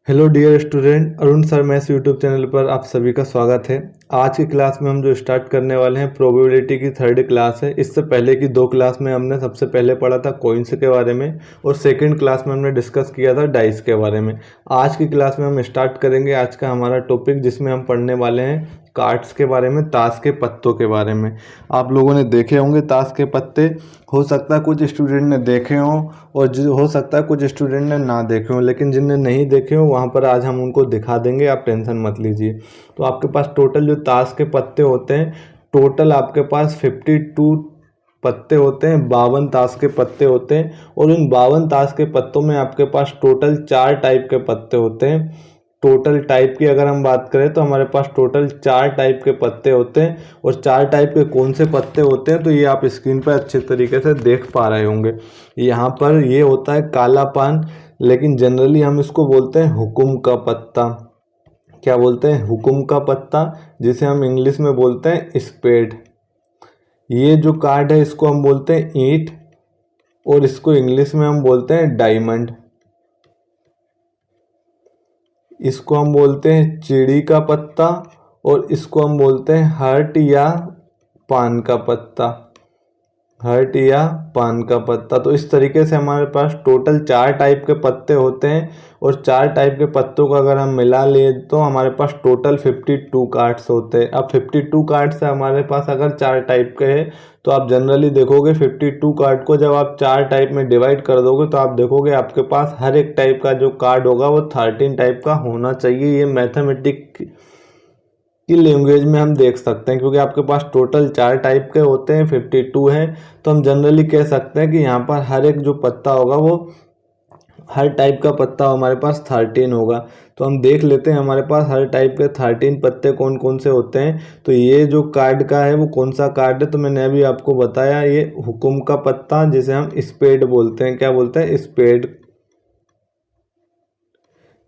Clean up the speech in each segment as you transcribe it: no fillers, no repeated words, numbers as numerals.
Hello dear student, Arun sir maths YouTube channel पर आप सभी का स्वागत है। आज की क्लास में हम जो स्टार्ट करने वाले हैं प्रोबेबिलिटी की थर्ड क्लास है। इससे पहले की दो क्लास में हमने सबसे पहले पढ़ा था कॉइन्स के बारे में और सेकंड क्लास में हमने डिस्कस किया था डाइस के बारे में। आज की क्लास में हम स्टार्ट करेंगे आज का हमारा टॉपिक, जिसमें हम पढ़ने वाले हैं कार्ड्स के बारे में, ताश के पत्तों के बारे में। आप लोगों ने देखे होंगे ताश के पत्ते, हो सकता है कुछ स्टूडेंट ने देखे हों और हो सकता है कुछ स्टूडेंट ने ना देखे हों, लेकिन जिनने नहीं देखे हों वहाँ पर आज हम उनको दिखा देंगे, आप टेंशन मत लीजिए। तो आपके पास टोटल जो ताश के पत्ते होते हैं, टोटल आपके पास 52 पत्ते होते हैं, 52 ताश के पत्ते होते हैं। और इन 52 ताश के पत्तों में आपके पास टोटल 4 टाइप के पत्ते होते हैं। टोटल टाइप की अगर हम बात करें तो हमारे पास टोटल 4 टाइप के पत्ते होते हैं। और 4 टाइप के कौन से पत्ते होते हैं तो ये आप स्क्रीन पर अच्छे तरीके से देख पा रहे होंगे। यहाँ पर ये होता है काला पान, लेकिन जनरली हम इसको बोलते हैं हुकुम का पत्ता। क्या बोलते हैं? हुकुम का पत्ता, जिसे हम इंग्लिश में बोलते हैं स्पेड। ये जो कार्ड है इसको हम बोलते हैं ईंट, और इसको इंग्लिश में हम बोलते हैं डायमंड। इसको हम बोलते हैं चिड़ी का पत्ता, और इसको हम बोलते हैं हर्ट या पान का पत्ता। हर्ट या पान का पत्ता। तो इस तरीके से हमारे पास टोटल 4 टाइप के पत्ते होते हैं, और 4 टाइप के पत्तों को अगर हम मिला ले तो हमारे पास टोटल 52 कार्ड्स होते हैं। अब 52 कार्ड्स से हमारे पास अगर 4 टाइप के हैं तो आप जनरली देखोगे 52 कार्ड को जब आप 4 टाइप में डिवाइड कर दोगे तो आप देखोगे आपके पास हर एक टाइप का जो कार्ड होगा वो 13 टाइप का होना चाहिए। ये मैथमेटिक्स की लैंग्वेज में हम देख सकते हैं, क्योंकि आपके पास टोटल 4 टाइप के होते हैं, 52 हैं, तो हम जनरली कह सकते हैं कि यहाँ पर हर एक जो पत्ता होगा वो हर टाइप का पत्ता हमारे पास 13 होगा। तो हम देख लेते हैं हमारे पास हर टाइप के 13 पत्ते कौन कौन से होते हैं। तो ये जो कार्ड का है वो कौन सा कार्ड है, तो मैंने अभी आपको बताया, ये हुकुम का पत्ता, जिसे हम स्पेड बोलते हैं। क्या बोलते हैं? स्पेड।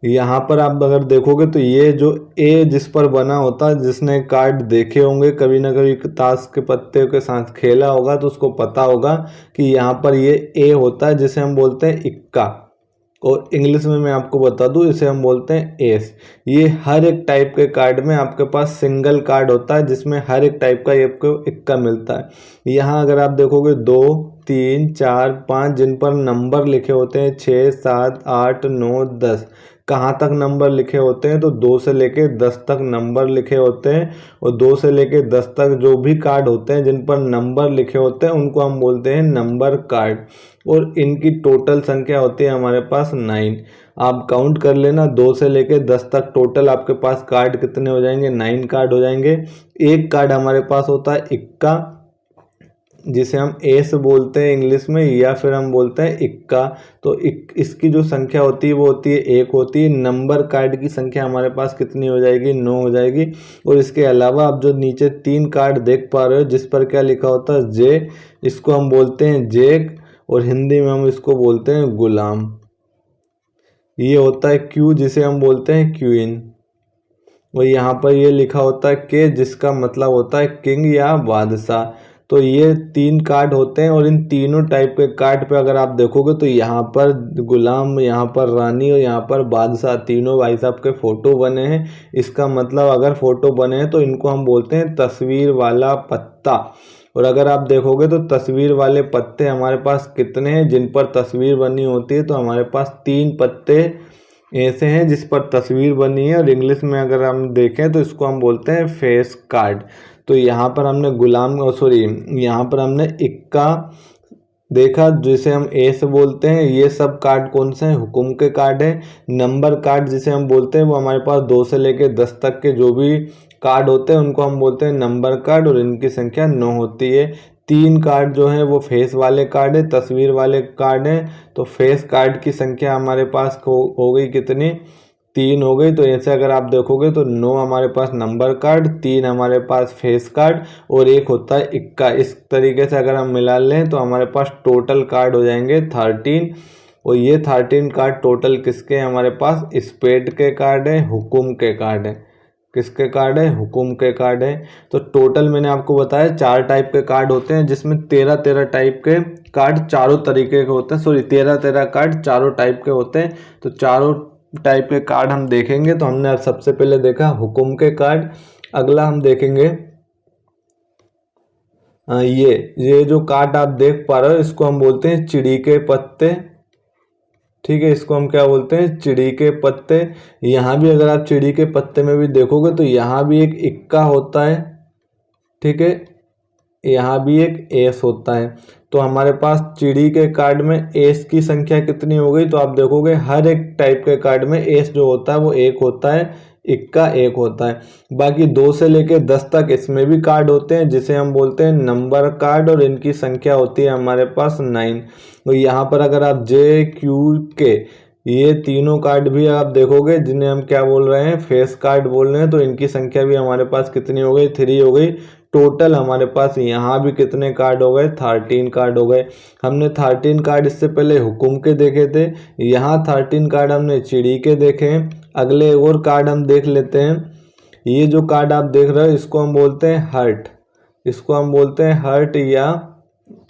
यहाँ पर आप अगर देखोगे तो ये जो ए जिस पर बना होता है, जिसने कार्ड देखे होंगे कभी ना कभी ताश के पत्ते के साथ खेला होगा तो उसको पता होगा कि यहाँ पर ये ए होता है, जिसे हम बोलते हैं इक्का। और इंग्लिश में मैं आपको बता दूं, इसे हम बोलते हैं एस। ये हर एक टाइप के कार्ड में आपके पास सिंगल कार्ड होता है, जिसमें हर एक टाइप का आपको इक्का मिलता है। यहाँ अगर आप देखोगे 2, 3, 4, 5 जिन पर नंबर लिखे होते हैं, 6, 7, 8, 9, 10। कहाँ तक नंबर लिखे होते हैं तो 2 से लेके 10 तक नंबर लिखे होते हैं। और 2 से लेके 10 तक जो भी कार्ड होते हैं जिन पर नंबर लिखे होते हैं उनको हम बोलते हैं नंबर कार्ड। और इनकी टोटल संख्या होती है हमारे पास 9। आप काउंट कर लेना, 2 से लेके 10 तक टोटल आपके पास कार्ड कितने हो जाएंगे? 9 कार्ड हो जाएंगे। एक कार्ड हमारे पास होता है इक्का, जिसे हम एस बोलते हैं इंग्लिश में, या फिर हम बोलते हैं इक्का। तो इसकी जो संख्या होती है वो होती है 1 होती है। नंबर कार्ड की संख्या हमारे पास कितनी हो जाएगी? 9 हो जाएगी। और इसके अलावा आप जो नीचे 3 कार्ड देख पा रहे हो जिस पर क्या लिखा होता है? जे। इसको हम बोलते हैं जेक, और हिंदी में हम इसको बोलते हैं गुलाम। ये होता है क्यू, जिसे हम बोलते हैं क्वीन। और यहाँ पर ये लिखा होता है के, जिसका मतलब होता है किंग या बादशाह। तो ये 3 कार्ड होते हैं, और इन तीनों टाइप के कार्ड पे अगर आप देखोगे तो यहाँ पर गुलाम, यहाँ पर रानी और यहाँ पर बादशाह, तीनों भाई साहब के फोटो बने हैं। इसका मतलब अगर फोटो बने हैं तो इनको हम बोलते हैं तस्वीर वाला पत्ता। और अगर आप देखोगे तो तस्वीर वाले पत्ते हमारे पास कितने हैं जिन पर तस्वीर बनी होती है, तो हमारे पास 3 पत्ते ऐसे हैं जिस पर तस्वीर बनी है। और इंग्लिश में अगर हम देखें तो इसको हम बोलते हैं फेस कार्ड। तो यहाँ पर हमने यहाँ पर हमने इक्का देखा, जिसे हम एस बोलते हैं। ये सब कार्ड कौन से हैं? हुकुम के कार्ड हैं। नंबर कार्ड जिसे हम बोलते हैं वो हमारे पास 2 से लेके 10 तक के जो भी कार्ड होते हैं उनको हम बोलते हैं नंबर कार्ड, और इनकी संख्या 9 होती है। 3 कार्ड जो है वो फेस वाले कार्ड है, तस्वीर वाले कार्ड हैं। तो फेस कार्ड की संख्या हमारे पास हो गई कितनी? 3 हो गई। तो ऐसे अगर आप देखोगे तो 9 हमारे पास नंबर कार्ड, 3 हमारे पास फेस कार्ड, और 1 होता है इक्का। इस तरीके से अगर हम मिला लें तो हमारे पास टोटल कार्ड हो जाएंगे 13। और ये 13 कार्ड टोटल किसके हैं? हमारे पास स्पेड के कार्ड है, हुकुम के कार्ड है। किसके कार्ड है? हुकुम के कार्ड है। तो टोटल मैंने आपको बताया 4 टाइप के कार्ड होते हैं, जिसमें 13 टाइप के कार्ड चारों तरीके के होते हैं। 13 कार्ड चारों टाइप के होते हैं। तो चारों टाइप के कार्ड हम देखेंगे तो हमने अब सबसे पहले देखा हुकुम के कार्ड। अगला हम देखेंगे ये जो कार्ड आप देख पा रहे हो इसको हम बोलते हैं चिड़ी के पत्ते। ठीक है, इसको हम क्या बोलते हैं, चिड़ी के पत्ते। यहाँ भी अगर आप चिड़ी के पत्ते में भी देखोगे तो यहाँ भी एक इक्का होता है। ठीक है, यहाँ भी एक एस होता है। तो हमारे पास चिड़ी के कार्ड में एस की संख्या कितनी हो गई, तो आप देखोगे हर एक टाइप के कार्ड में एस जो होता है वो एक होता है, इक्का एक होता है। बाकी 2 से लेके 10 तक इसमें भी कार्ड होते हैं जिसे हम बोलते हैं नंबर कार्ड, और इनकी संख्या होती है हमारे पास 9। तो यहाँ पर अगर आप जे क्यू के ये तीनों कार्ड भी आप देखोगे जिन्हें हम क्या बोल रहे हैं, फेस कार्ड बोल रहे हैं, तो इनकी संख्या भी हमारे पास कितनी हो गई, 3 हो गई। टोटल हमारे पास यहाँ भी कितने कार्ड हो गए, 13 कार्ड हो गए। हमने 13 कार्ड इससे पहले हुकुम के देखे थे, यहाँ 13 कार्ड हमने चिड़ी के देखे हैं। अगले और कार्ड हम देख लेते हैं। ये जो कार्ड आप देख रहे हो इसको हम बोलते हैं हर्ट, इसको हम बोलते हैं हर्ट या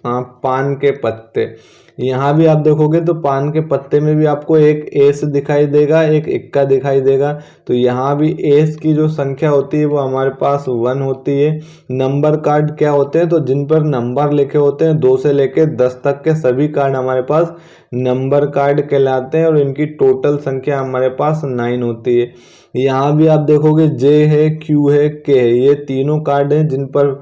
पान के पत्ते। यहाँ भी आप देखोगे तो पान के पत्ते में भी आपको एक एस दिखाई देगा, एक इक्का दिखाई देगा। तो यहाँ भी एस की जो संख्या होती है वो हमारे पास 1 होती है। नंबर कार्ड क्या होते हैं, तो जिन पर नंबर लिखे होते हैं 2 से लेके 10 तक के सभी कार्ड हमारे पास नंबर कार्ड कहलाते हैं, और इनकी टोटल संख्या हमारे पास 9 होती है। यहाँ भी आप देखोगे जे है, क्यू है, के है, ये तीनों कार्ड हैं जिन पर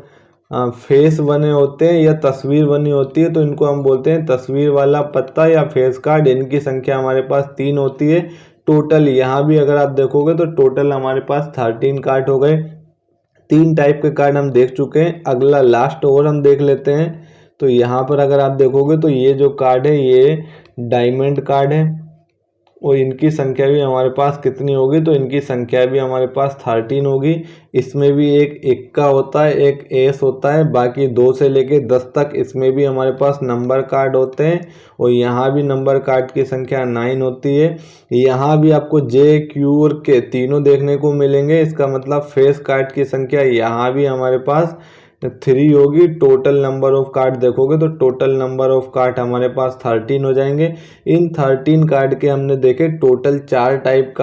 फेस बने होते हैं या तस्वीर बनी होती है, तो इनको हम बोलते हैं तस्वीर वाला पत्ता या फेस कार्ड। इनकी संख्या हमारे पास 3 होती है। टोटल यहाँ भी अगर आप देखोगे तो टोटल हमारे पास 13 कार्ड हो गए। 3 टाइप के कार्ड हम देख चुके हैं। अगला लास्ट और हम देख लेते हैं। तो यहाँ पर अगर आप देखोगे तो ये जो कार्ड है ये डायमंड कार्ड है, और इनकी संख्या भी हमारे पास कितनी होगी, तो इनकी संख्या भी हमारे पास 13 होगी। इसमें भी एक इक्का होता है, एक एस होता है। बाकी 2 से लेके 10 तक इसमें भी हमारे पास नंबर कार्ड होते हैं, और यहाँ भी नंबर कार्ड की संख्या 9 होती है। यहाँ भी आपको जे क्यू और के तीनों देखने को मिलेंगे। इसका मतलब फेस कार्ड की संख्या यहाँ भी हमारे पास 3 होगी। टोटल नंबर ऑफ कार्ड देखोगे तो टोटल नंबर ऑफ कार्ड हमारे पास 13 हो जाएंगे। इन 13 कार्ड के हमने देखे टोटल 4 टाइप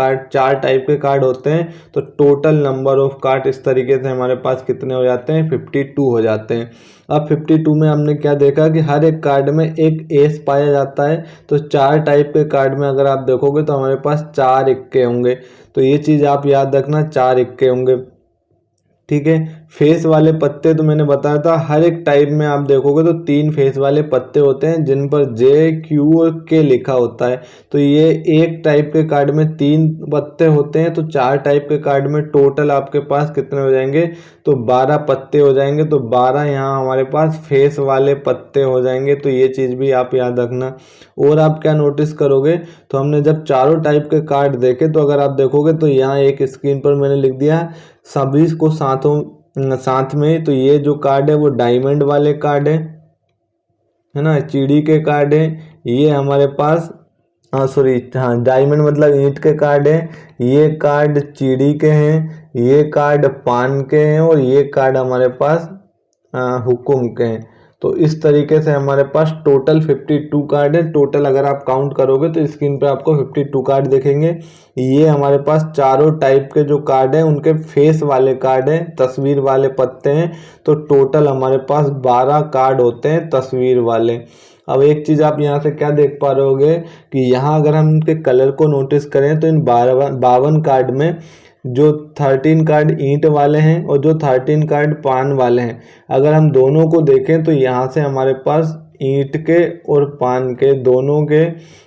के कार्ड होते हैं। तो टोटल नंबर ऑफ कार्ड इस तरीके से हमारे पास कितने हो जाते हैं, 52 हो जाते हैं। अब 52 में हमने क्या देखा कि हर एक कार्ड में एक एस पाया जाता है। तो 4 टाइप के कार्ड में अगर आप देखोगे तो हमारे पास 4 इक्के होंगे। तो ये चीज़ आप याद रखना, 4 इक्के होंगे। ठीक है, फेस वाले पत्ते तो मैंने बताया था, हर एक टाइप में आप देखोगे तो 3 फेस वाले पत्ते होते हैं जिन पर जे क्यू और के लिखा होता है। तो ये एक टाइप के कार्ड में 3 पत्ते होते हैं। तो 4 टाइप के कार्ड में टोटल आपके पास कितने हो जाएंगे, तो 12 पत्ते हो जाएंगे। तो 12 यहाँ हमारे पास फेस वाले पत्ते हो जाएंगे। तो ये चीज़ भी आप याद रखना। और आप क्या नोटिस करोगे, तो हमने जब चारों टाइप के कार्ड देखे तो अगर आप देखोगे तो यहाँ एक स्क्रीन पर मैंने लिख दिया सभी को साथ में। तो ये जो कार्ड है वो डायमंड वाले कार्ड है ना, चिड़ी के कार्ड है। ये हमारे पास डायमंड मतलब ईंट के कार्ड है। ये कार्ड चिड़ी के हैं, ये कार्ड पान के हैं, और ये कार्ड हमारे पास हुकुम के हैं। तो इस तरीके से हमारे पास टोटल 52 कार्ड है। टोटल अगर आप काउंट करोगे तो स्क्रीन पे आपको 52 कार्ड दिखेंगे। ये हमारे पास चारों टाइप के जो कार्ड हैं उनके फेस वाले कार्ड हैं, तस्वीर वाले पत्ते हैं। तो टोटल हमारे पास 12 कार्ड होते हैं तस्वीर वाले। अब एक चीज़ आप यहाँ से क्या देख पा रहे होगे कि यहाँ अगर हम इनके कलर को नोटिस करें तो इन 52 कार्ड में जो 13 कार्ड ईंट वाले हैं और जो 13 कार्ड पान वाले हैं, अगर हम दोनों को देखें तो यहाँ से हमारे पास ईंट के और पान के दोनों के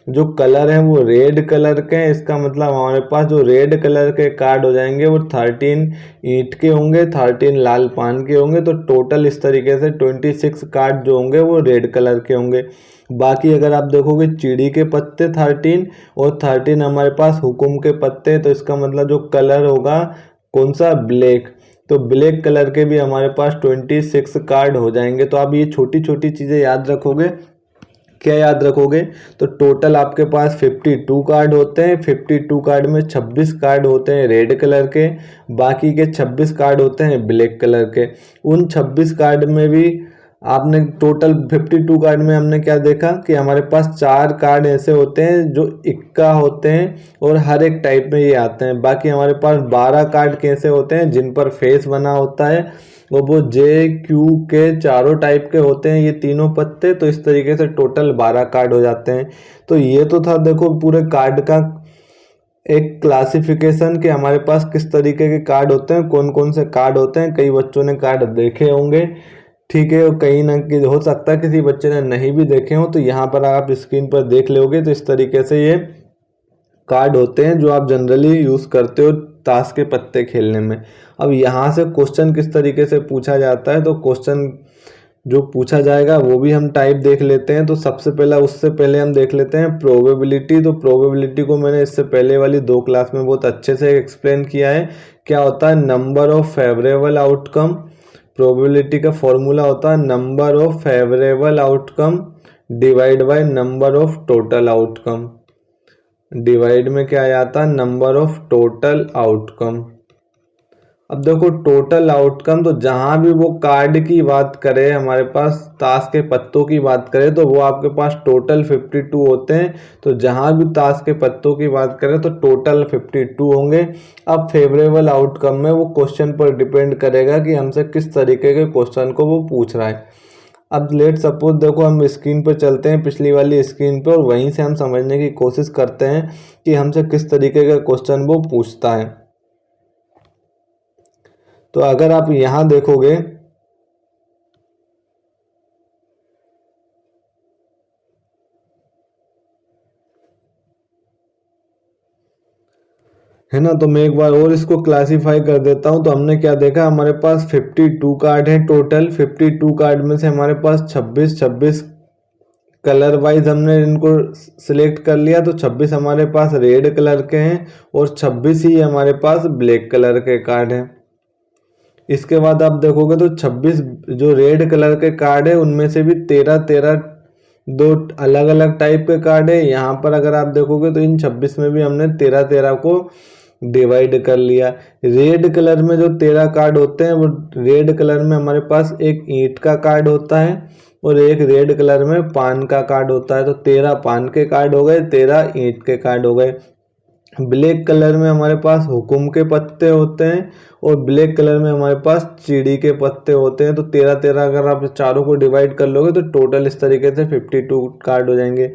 जो कलर हैं वो रेड कलर के हैं। इसका मतलब हमारे पास जो रेड कलर के कार्ड हो जाएंगे वो 13 ईंट के होंगे, 13 लाल पान के होंगे। तो टोटल इस तरीके से 26 कार्ड जो होंगे वो रेड कलर के होंगे। बाकी अगर आप देखोगे चिड़ी के पत्ते 13 और 13 हमारे पास हुकुम के पत्ते। तो इसका मतलब जो कलर होगा कौन सा, ब्लैक। तो ब्लैक कलर के भी हमारे पास 26 कार्ड हो जाएंगे। तो आप ये छोटी छोटी चीज़ें याद रखोगे। क्या याद रखोगे, तो टोटल आपके पास 52 कार्ड होते हैं। 52 कार्ड में 26 कार्ड होते हैं रेड कलर के, बाकी के 26 कार्ड होते हैं ब्लैक कलर के। उन 26 कार्ड में भी आपने टोटल 52 कार्ड में हमने क्या देखा कि हमारे पास 4 कार्ड ऐसे होते हैं जो इक्का होते हैं और हर एक टाइप में ये आते हैं। बाकी हमारे पास 12 कार्ड कैसे होते हैं जिन पर फेस बना होता है, वो जे क्यू के चारों टाइप के होते हैं ये तीनों पत्ते। तो इस तरीके से टोटल 12 कार्ड हो जाते हैं। तो ये तो था देखो पूरे कार्ड का एक क्लासिफिकेशन कि हमारे पास किस तरीके के कार्ड होते हैं, कौन कौन से कार्ड होते हैं। कई बच्चों ने कार्ड देखे होंगे, ठीक है, और कहीं ना कहीं हो सकता है किसी बच्चे ने नहीं भी देखे हो। तो यहाँ पर आप स्क्रीन पर देख लोगे तो इस तरीके से ये कार्ड होते हैं जो आप जनरली यूज़ करते हो ताश के पत्ते खेलने में। अब यहाँ से क्वेश्चन किस तरीके से पूछा जाता है, तो क्वेश्चन जो पूछा जाएगा वो भी हम टाइप देख लेते हैं। तो सबसे पहला उससे पहले हम देख लेते हैं प्रोबेबिलिटी। तो प्रोबेबिलिटी को मैंने इससे पहले वाली 2 क्लास में बहुत अच्छे से एक्सप्लेन किया है। क्या होता है, number of favourable outcome. Probability का फॉर्मूला होता है number of favourable outcome divide by number of total outcome. Divide में क्या आता है, नंबर ऑफ टोटल आउटकम। अब देखो टोटल आउटकम, तो जहां भी वो कार्ड की बात करें, हमारे पास ताश के पत्तों की बात करें, तो वो आपके पास टोटल 52 होते हैं। तो जहां भी ताश के पत्तों की बात करें तो टोटल 52 होंगे। अब फेवरेबल आउटकम में वो क्वेश्चन पर डिपेंड करेगा कि हमसे किस तरीके के क्वेश्चन को वो पूछ रहा है। अब लेट सपोज देखो हम स्क्रीन पर चलते हैं, पिछली वाली स्क्रीन पर, और वहीं से हम समझने की कोशिश करते हैं कि हमसे किस तरीके का क्वेश्चन वो पूछता है। तो अगर आप यहां देखोगे है ना, तो मैं एक बार और इसको क्लासिफाई कर देता हूं। तो हमने क्या देखा, हमारे पास 52 कार्ड है टोटल। 52 कार्ड में से हमारे पास 26 कलर वाइज हमने इनको सिलेक्ट कर लिया। तो 26 हमारे पास रेड कलर के हैं और 26 ही हमारे पास ब्लैक कलर के कार्ड हैं। इसके बाद आप देखोगे तो 26 जो रेड कलर के कार्ड है उनमें से भी 13 दो अलग अलग टाइप के कार्ड है। यहाँ पर अगर आप देखोगे तो इन 26 में भी हमने 13 को डिवाइड कर लिया। रेड कलर में जो 13 कार्ड होते हैं वो रेड कलर में हमारे पास एक ईंट का कार्ड होता है और एक रेड कलर में पान का कार्ड होता है। तो 13 पान के कार्ड हो गए, 13 ईंट के कार्ड हो गए। ब्लैक कलर में हमारे पास हुकुम के पत्ते होते हैं और ब्लैक कलर में हमारे पास चिड़ी के पत्ते होते हैं। तो 13 अगर आप चारों को डिवाइड कर लोगे तो टोटल इस तरीके से 52 कार्ड हो जाएंगे।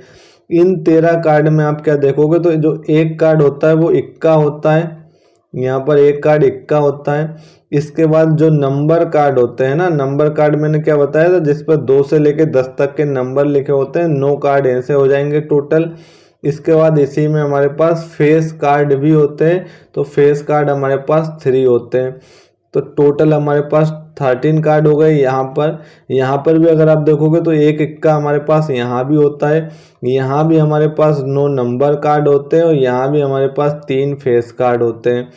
इन 13 कार्ड में आप क्या देखोगे, तो जो एक कार्ड होता है वो इक्का होता है। यहाँ पर एक कार्ड इक्का होता है। इसके बाद जो नंबर कार्ड होते हैं ना, नंबर कार्ड मैंने क्या बताया था, जिस पर 2 से लेकर 10 तक के नंबर लिखे होते हैं, 9 कार्ड ऐसे हो जाएंगे टोटल। इसके बाद इसी में हमारे पास फेस कार्ड भी होते हैं। तो फेस कार्ड हमारे पास 3 होते हैं। तो टोटल हमारे पास 13 कार्ड हो गए। यहाँ पर भी अगर आप देखोगे तो एक इक्का हमारे पास यहाँ भी होता है। यहाँ भी हमारे पास 9 नंबर कार्ड होते हैं और यहाँ भी हमारे पास 3 फेस कार्ड होते हैं।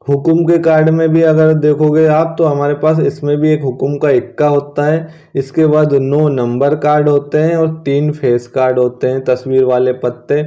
हुकुम के कार्ड में भी अगर देखोगे आप तो हमारे पास इसमें भी एक हुकुम का इक्का होता है। इसके बाद 9 नंबर कार्ड होते हैं और 3 फेस कार्ड होते हैं, तस्वीर वाले पत्ते।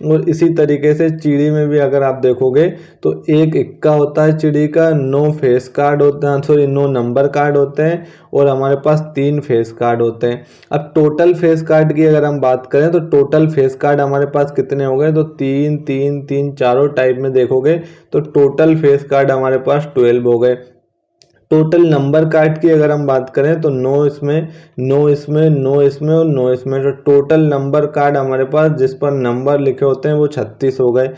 और इसी तरीके से चिड़ी में भी अगर आप देखोगे तो एक इक्का होता है चिड़ी का, 9 फेस कार्ड होते हैं, सॉरी 9 नंबर कार्ड होते हैं और हमारे पास 3 फेस कार्ड होते हैं। अब टोटल फेस कार्ड की अगर हम बात करें तो टोटल फेस कार्ड हमारे पास कितने हो गए, तो 3 चारों टाइप में देखोगे तो टोटल फेस कार्ड हमारे पास 12 हो गए। टोटल नंबर कार्ड की अगर हम बात करें तो 9 इसमें, 9 इसमें, 9 इसमें और 9 इसमें। तो टोटल नंबर कार्ड हमारे पास जिस पर नंबर लिखे होते हैं वो 36 हो गए।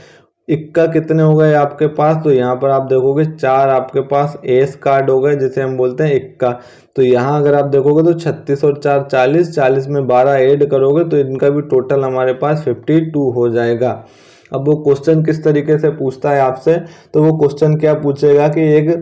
इक्का कितने हो गए आपके पास, तो यहाँ पर आप देखोगे 4 आपके पास एस कार्ड हो गए जिसे हम बोलते हैं इक्का। तो यहाँ अगर आप देखोगे तो 36 और 4 40, 40 में 12 ऐड करोगे तो इनका भी टोटल हमारे पास 52 हो जाएगा। अब वो क्वेश्चन किस तरीके से पूछता है आपसे, तो वो क्वेश्चन क्या पूछेगा कि एक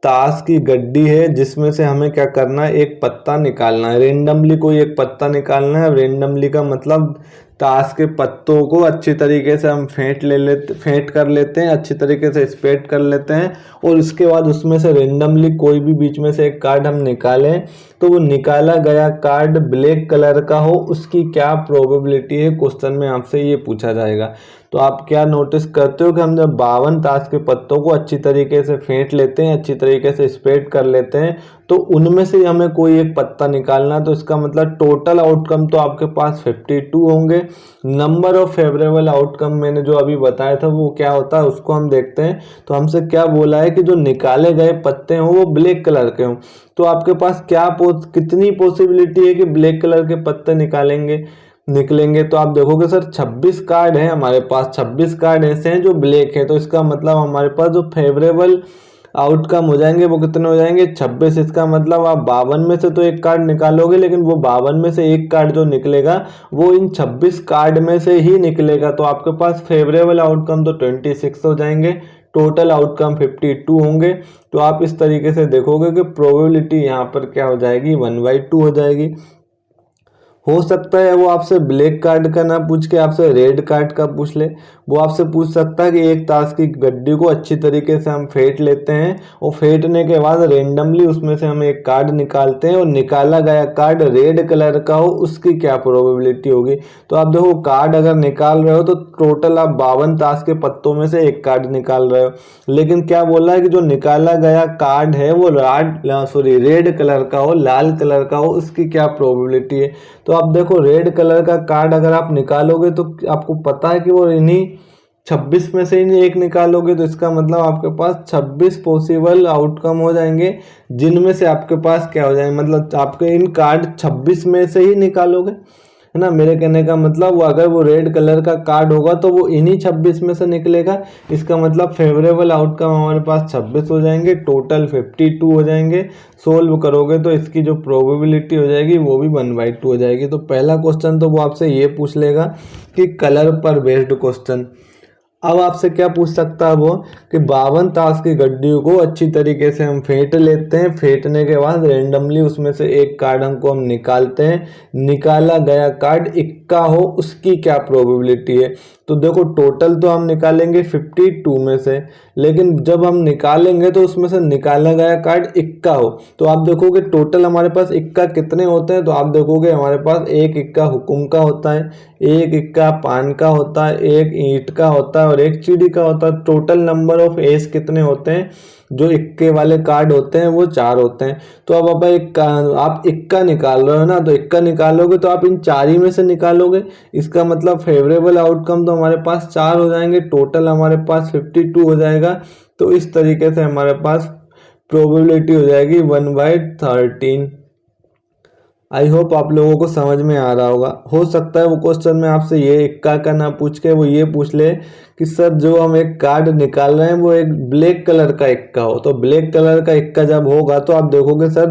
ताश की गड्डी है जिसमें से हमें क्या करना है, एक पत्ता निकालना है। रेंडमली कोई एक पत्ता निकालना है। रेंडमली का मतलब ताश के पत्तों को अच्छी तरीके से हम फेंट कर लेते हैं, अच्छी तरीके से स्प्रेड कर लेते हैं और उसके बाद उसमें से रेंडमली कोई भी बीच में से एक कार्ड हम निकालें तो वो निकाला गया कार्ड ब्लैक कलर का हो, उसकी क्या प्रोबेबिलिटी है, क्वेश्चन में आपसे ये पूछा जाएगा। तो आप क्या नोटिस करते हो कि हम जब 52 ताश के पत्तों को अच्छी तरीके से फेंट लेते हैं, अच्छी तरीके से स्प्रेड कर लेते हैं, तो उनमें से हमें कोई एक पत्ता निकालना है। तो इसका मतलब टोटल आउटकम तो आपके पास 52 होंगे। नंबर ऑफ फेवरेबल आउटकम मैंने जो अभी बताया था वो क्या होता है उसको हम देखते हैं। तो हमसे क्या बोला है कि जो निकाले गए पत्ते हों वो ब्लैक कलर के हों। तो आपके पास कितनी पॉसिबिलिटी है कि ब्लैक कलर के पत्ते निकलेंगे। तो आप देखोगे सर 26 कार्ड है हमारे पास, 26 कार्ड ऐसे हैं जो ब्लैक है। तो इसका मतलब हमारे पास जो फेवरेबल आउटकम हो जाएंगे वो कितने हो जाएंगे, 26। इसका मतलब आप 52 में से तो एक कार्ड निकालोगे, लेकिन वो 52 में से एक कार्ड जो निकलेगा वो इन 26 कार्ड में से ही निकलेगा। तो आपके पास फेवरेबल आउटकम तो 26 हो जाएंगे, टोटल आउटकम 52 होंगे। तो आप इस तरीके से देखोगे कि प्रोबेबिलिटी यहाँ पर क्या हो जाएगी, 1/2 हो जाएगी। हो सकता है वो आपसे ब्लैक कार्ड का ना पूछ के आपसे रेड कार्ड का पूछ ले। वो आपसे पूछ सकता है कि एक ताश की गड्डी को अच्छी तरीके से हम फेंट लेते हैं और फेंटने के बाद रेंडमली उसमें से हम एक कार्ड निकालते हैं और निकाला गया कार्ड रेड कलर का हो, उसकी क्या प्रोबेबिलिटी होगी। तो आप देखो कार्ड अगर निकाल रहे हो तो टोटल आप 52 ताश के पत्तों में से एक कार्ड निकाल रहे हो, लेकिन क्या बोला है कि जो निकाला गया कार्ड है वो रेड कलर का हो, लाल कलर का हो, उसकी क्या प्रोबेबिलिटी है। तो आप देखो रेड कलर का कार्ड अगर आप निकालोगे तो आपको पता है कि वो इन्हीं 26 में से ही एक निकालोगे। तो इसका मतलब आपके पास 26 पॉसिबल आउटकम हो जाएंगे, जिनमें से आपके पास क्या हो जाएंगे, मतलब आपके इन कार्ड 26 में से ही निकालोगे, है ना। मेरे कहने का मतलब वो अगर वो रेड कलर का कार्ड होगा तो वो इन्हीं 26 में से निकलेगा। इसका मतलब फेवरेबल आउटकम हमारे पास 26 हो जाएंगे, टोटल 52 हो जाएंगे। सोल्व करोगे तो इसकी जो प्रोबेबिलिटी हो जाएगी वो भी 1/2 हो जाएगी। तो पहला क्वेश्चन तो वो आपसे ये पूछ लेगा कि कलर पर बेस्ड क्वेश्चन। अब आपसे क्या पूछ सकता है वो कि 52 ताश की गड्डियों को अच्छी तरीके से हम फेंट लेते हैं, फेंटने के बाद रेंडमली उसमें से एक कार्ड हम निकालते हैं, निकाला गया कार्ड इक्का हो, उसकी क्या प्रोबेबिलिटी है। तो देखो टोटल तो हम निकालेंगे 52 में से, लेकिन जब हम निकालेंगे तो उसमें से निकाला गया कार्ड इक्का हो। तो आप देखोगे टोटल हमारे पास इक्का कितने होते हैं। तो आप देखोगे हमारे पास एक इक्का हुकुम का होता है, एक इक्का पान का होता है, एक ईंट का होता है और एक चिड़ी का होता है। टोटल नंबर ऑफ एस कितने होते हैं, जो इक्के वाले कार्ड होते हैं वो 4 होते हैं। तो अब आप इक्का निकाल रहे हो ना, तो इक्का निकालोगे तो आप इन 4 ही में से निकालोगे। इसका मतलब फेवरेबल आउटकम तो हमारे पास 4 हो जाएंगे, टोटल हमारे पास 52 हो जाएगा। तो इस तरीके से हमारे पास प्रोबेबिलिटी हो जाएगी 1/13। आई होप आप लोगों को समझ में आ रहा होगा। हो सकता है वो क्वेश्चन में आपसे ये इक्का का ना पूछ के वो ये पूछ ले कि सर जो हम एक कार्ड निकाल रहे हैं वो एक ब्लैक कलर का इक्का हो। तो ब्लैक कलर का इक्का जब होगा तो आप देखोगे सर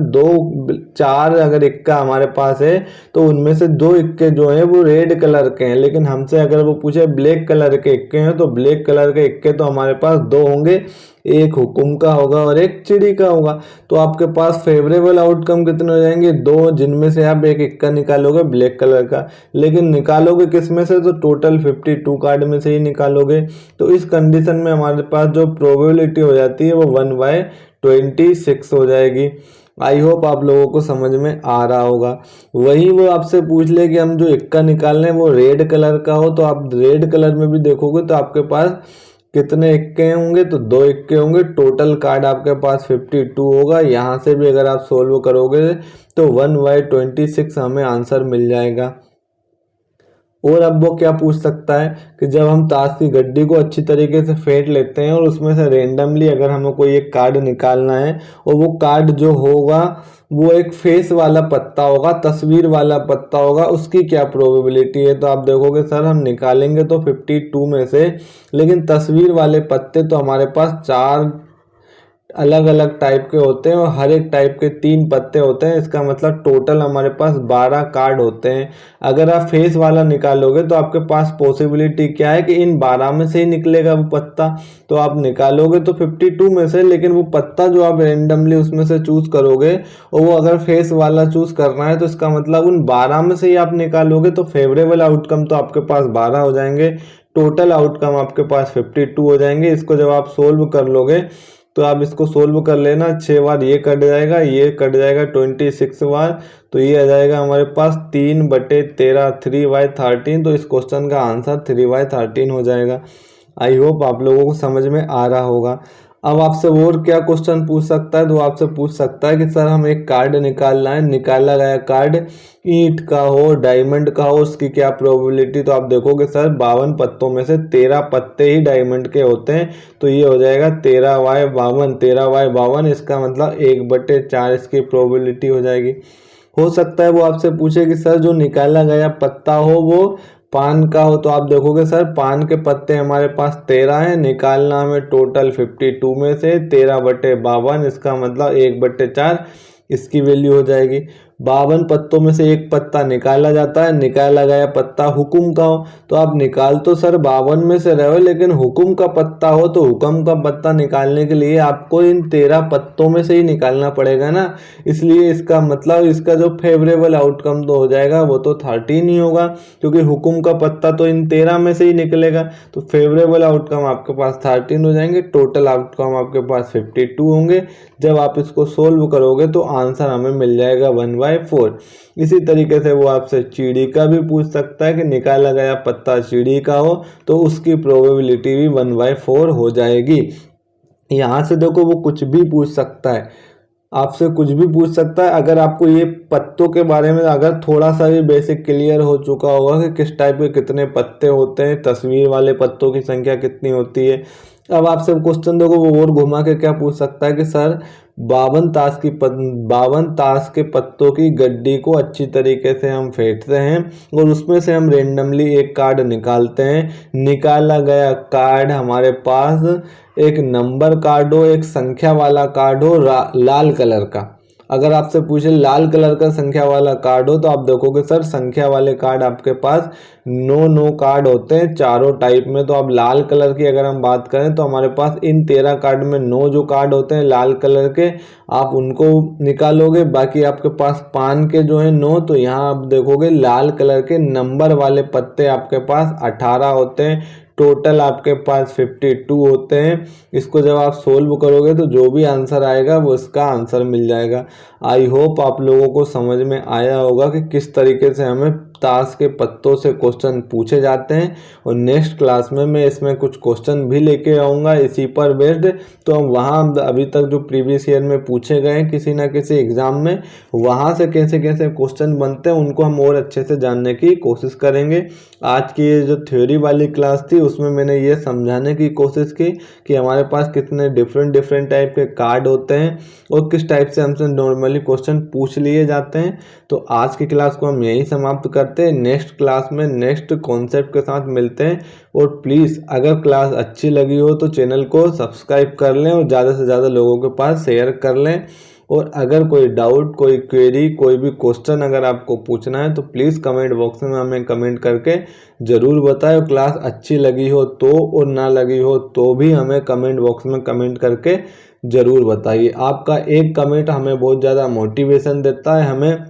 4 अगर इक्का हमारे पास है तो उनमें से 2 इक्के जो हैं वो रेड कलर के हैं, लेकिन हमसे अगर वो पूछे ब्लैक कलर के इक्के हैं तो ब्लैक कलर के इक्के तो हमारे पास 2 होंगे, एक हुकुम का होगा और एक चिड़ी का होगा। तो आपके पास फेवरेबल आउटकम कितने हो जाएंगे, 2, जिनमें से आप एक इक्का निकालोगे ब्लैक कलर का, लेकिन निकालोगे किस में से, तो टोटल 52 कार्ड में से ही निकालोगे। तो इस कंडीशन में हमारे पास जो प्रोबेबिलिटी हो जाती है वो 1/26 हो जाएगी। आई होप आप लोगों को समझ में आ रहा होगा। वही वो आपसे पूछ ले कि हम जो इक्का निकाल रहे हैं वो रेड कलर का हो, तो आप रेड कलर में भी देखोगे तो आपके पास कितने इक्के होंगे, तो 2 इक्के होंगे। टोटल कार्ड आपके पास 52 होगा। यहाँ से भी अगर आप सोल्व करोगे तो 1/26 हमें आंसर मिल जाएगा। और अब वो क्या पूछ सकता है कि जब हम ताश की गड्डी को अच्छी तरीके से फेंट लेते हैं और उसमें से रेंडमली अगर हमें कोई एक कार्ड निकालना है और वो कार्ड जो होगा वो एक फेस वाला पत्ता होगा, तस्वीर वाला पत्ता होगा, उसकी क्या प्रोबेबिलिटी है। तो आप देखोगे सर हम निकालेंगे तो 52 में से, लेकिन तस्वीर वाले पत्ते तो हमारे पास 4 अलग अलग टाइप के होते हैं और हर एक टाइप के 3 पत्ते होते हैं। इसका मतलब टोटल हमारे पास 12 कार्ड होते हैं। अगर आप फेस वाला निकालोगे तो आपके पास पॉसिबिलिटी क्या है कि इन 12 में से ही निकलेगा वो पत्ता। तो आप निकालोगे तो 52 में से, लेकिन वो पत्ता जो आप रेंडमली उसमें से चूज करोगे और वो अगर फेस वाला चूज करना है तो इसका मतलब उन 12 में से ही आप निकालोगे। तो फेवरेबल आउटकम तो आपके पास 12 हो जाएंगे, टोटल आउटकम आपके पास 52 हो जाएंगे। इसको जब आप सोल्व कर लोगे तो आप इसको सोल्व कर लेना, 6 बार ये कट जाएगा, ये कट जाएगा 26 बार, तो ये आ जाएगा हमारे पास 3/13 3/13। तो इस क्वेश्चन का आंसर 3/13 हो जाएगा। आई होप आप लोगों को समझ में आ रहा होगा। अब आपसे और क्या क्वेश्चन पूछ सकता है, तो आपसे पूछ सकता है कि सर हम एक कार्ड निकालना है, निकाला गया कार्ड ईंट का हो, डायमंड का हो, उसकी क्या प्रोबेबिलिटी। तो आप देखोगे सर 52 पत्तों में से 13 पत्ते ही डायमंड के होते हैं, तो ये हो जाएगा 13/52, 13/52, इसका मतलब 1/4 इसकी प्रोबेबिलिटी हो जाएगी। हो सकता है वो आपसे पूछे कि सर जो निकाला गया पत्ता हो वो पान का हो, तो आप देखोगे सर पान के पत्ते हमारे पास 13 हैं, निकालना हमें टोटल 52 में से 13/52, इसका मतलब 1/4 इसकी वैल्यू हो जाएगी। 52 पत्तों में से एक पत्ता निकाला जाता है, निकाला गया पत्ता हुकुम का हो, तो आप निकाल तो सर 52 में से रहे हो, लेकिन हुकुम का पत्ता हो तो हुकुम का पत्ता निकालने के लिए आपको इन 13 पत्तों में से ही निकालना पड़ेगा ना। इसलिए इसका मतलब इसका जो फेवरेबल आउटकम तो हो जाएगा वो तो 13 ही होगा, क्योंकि हुकुम का पत्ता तो इन 13 में से ही निकलेगा। तो फेवरेबल आउटकम आपके पास 13 हो जाएंगे, टोटल आउटकम आपके पास 52 होंगे। जब आप इसको सोल्व करोगे तो आंसर हमें मिल जाएगा 1/4। इसी तरीके से वो आपसे चिड़ी का भी पूछ सकता है कि निकाला गया पत्ता चिड़ी का हो तो उसकी प्रोबेबिलिटी भी 1/4 हो जाएगी। यहाँ से देखो वो कुछ भी पूछ सकता है, आपसे कुछ भी पूछ सकता है। अगर आपको ये पत्तों के बारे में अगर थोड़ा सा भी बेसिक क्लियर हो चुका होगा कि किस टाइप के कितने पत्ते होते हैं, तस्वीर वाले पत्तों की संख्या कितनी होती है। अब आपसे क्वेश्चन देखो वो और घुमा के क्या पूछ सकता है कि सर 52 ताश के पत्तों की गड्डी को अच्छी तरीके से हम फेंटते हैं और उसमें से हम रेंडमली एक कार्ड निकालते हैं। निकाला गया कार्ड हमारे पास एक नंबर कार्ड हो, एक संख्या वाला कार्ड हो, लाल कलर का। अगर आपसे पूछे लाल कलर का संख्या वाला कार्ड हो तो आप देखोगे सर संख्या वाले कार्ड आपके पास 9 कार्ड होते हैं चारों टाइप में। तो अब लाल कलर की अगर हम बात करें तो हमारे पास इन 13 कार्ड में 9 जो कार्ड होते हैं लाल कलर के, आप उनको निकालोगे। बाकी आपके पास पान के जो है 9, तो यहाँ आप देखोगे लाल कलर के नंबर वाले पत्ते आपके पास 18 होते हैं। टोटल आपके पास 52 होते हैं। इसको जब आप सोल्व करोगे तो जो भी आंसर आएगा वो इसका आंसर मिल जाएगा। आई होप आप लोगों को समझ में आया होगा कि किस तरीके से हमें ताश के पत्तों से क्वेश्चन पूछे जाते हैं। और नेक्स्ट क्लास में मैं इसमें कुछ क्वेश्चन भी लेके आऊँगा इसी पर बेस्ड। तो हम वहाँ अभी तक जो प्रीवियस ईयर में पूछे गए किसी ना किसी एग्ज़ाम में, वहाँ से कैसे कैसे क्वेश्चन बनते हैं उनको हम और अच्छे से जानने की कोशिश करेंगे। आज की ये जो थ्योरी वाली क्लास थी उसमें मैंने ये समझाने की कोशिश की कि हमारे पास कितने डिफरेंट टाइप के कार्ड होते हैं और किस टाइप से हमसे नॉर्मली क्वेश्चन पूछ लिए जाते हैं। तो आज की क्लास को हम यहीं समाप्त करते हैं। नेक्स्ट क्लास में नेक्स्ट कॉन्सेप्ट के साथ मिलते हैं। और प्लीज़ अगर क्लास अच्छी लगी हो तो चैनल को सब्सक्राइब कर लें और ज़्यादा से ज़्यादा लोगों के पास शेयर कर लें। और अगर कोई डाउट, कोई क्वेरी, कोई भी क्वेश्चन अगर आपको पूछना है तो प्लीज़ कमेंट बॉक्स में हमें कमेंट करके ज़रूर बताएं। क्लास अच्छी लगी हो तो और ना लगी हो तो भी हमें कमेंट बॉक्स में कमेंट करके ज़रूर बताइए। आपका एक कमेंट हमें बहुत ज़्यादा मोटिवेशन देता है, हमें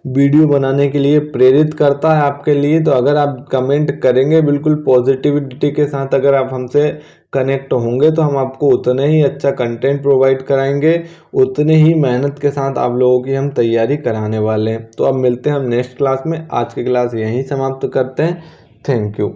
वीडियो बनाने के लिए प्रेरित करता है आपके लिए। तो अगर आप कमेंट करेंगे बिल्कुल पॉजिटिविटी के साथ, अगर आप हमसे कनेक्ट होंगे तो हम आपको उतने ही अच्छा कंटेंट प्रोवाइड कराएंगे, उतने ही मेहनत के साथ आप लोगों की हम तैयारी कराने वाले हैं। तो अब मिलते हैं हम नेक्स्ट क्लास में। आज की क्लास यहीं समाप्त करते हैं। Thank you.